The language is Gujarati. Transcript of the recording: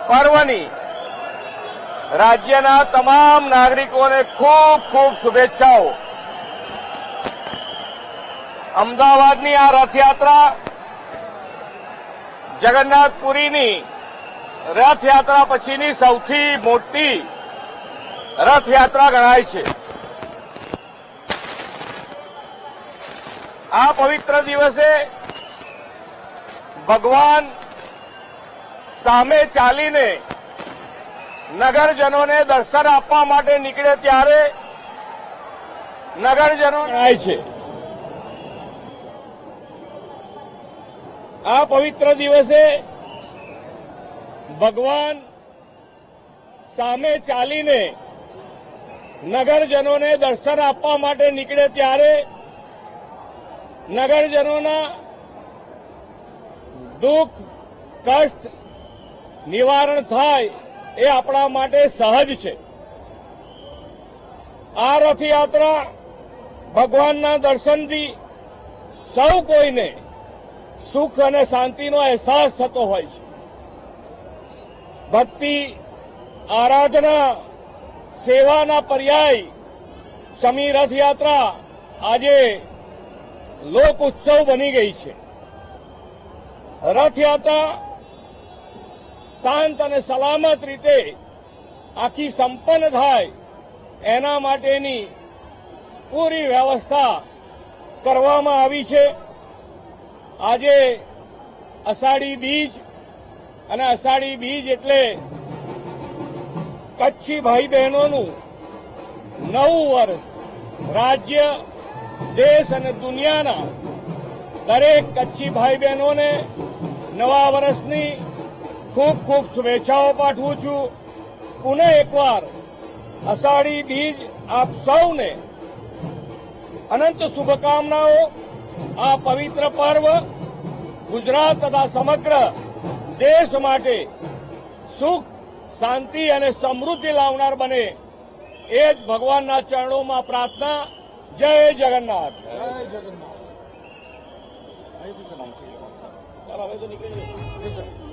પર્વની રાજ્યના તમામ નાગરિકોને ખૂબ ખૂબ શુભેચ્છાઓ। અમદાવાદની આ રથયાત્રા જગન્નાથપુરીની રથયાત્રા પછીની સૌથી મોટી રથયાત્રા ગણાય છે। આ પવિત્ર દિવસે ભગવાન સામે ચાલીને નગરજનોને દર્શન આપવા માટે નીકળે ત્યારે નગરજનો ગણાય છે। આ પવિત્ર દિવસે ભગવાન સામે ચાલીને નગરજનોને દર્શન આપવા માટે નીકળે ત્યારે નગરજનોના દુઃખ કષ્ટ નિવારણ થાય એ આપણા માટે સહજ છે। આ રથયાત્રા ભગવાનના દર્શનથી સૌ કોઈને સુખ અને શાંતિનો અહેસાસ થતો હોય છે। ભક્તિ આરાધના સેવાના પર્યાય શમી રથયાત્રા આજે લોક ઉત્સવ બની ગઈ છે। રથયાત્રા શાંત અને સલામત રીતે આખી સંપન્ન થાય એના માટેની પૂરી વ્યવસ્થા કરવામાં આવી છે। આજે અષાઢી બીજ અને અષાઢી બીજ એટલે કચ્છી ભાઈ બહેનોનું નવું વર્ષ। રાજ્ય દેશ અને દુનિયાના દરેક કચ્છી ભાઈ બહેનોને નવા વર્ષની ખૂબ ખૂબ શુભેચ્છાઓ પાઠવું છું। પુનઃ એકવાર અષાઢી બીજ આપ સૌને અનંત શુભકામનાઓ। આ પવિત્ર પર્વ ગુજરાત તથા સમગ્ર દેશ માટે સુખ શાંતિ અને સમૃદ્ધિ લાવનાર બને એ જ ભગવાનના ચરણોમાં પ્રાર્થના। જય જગન્નાથ। જય જગન્નાથ। ચાલો હવે તો નીકળી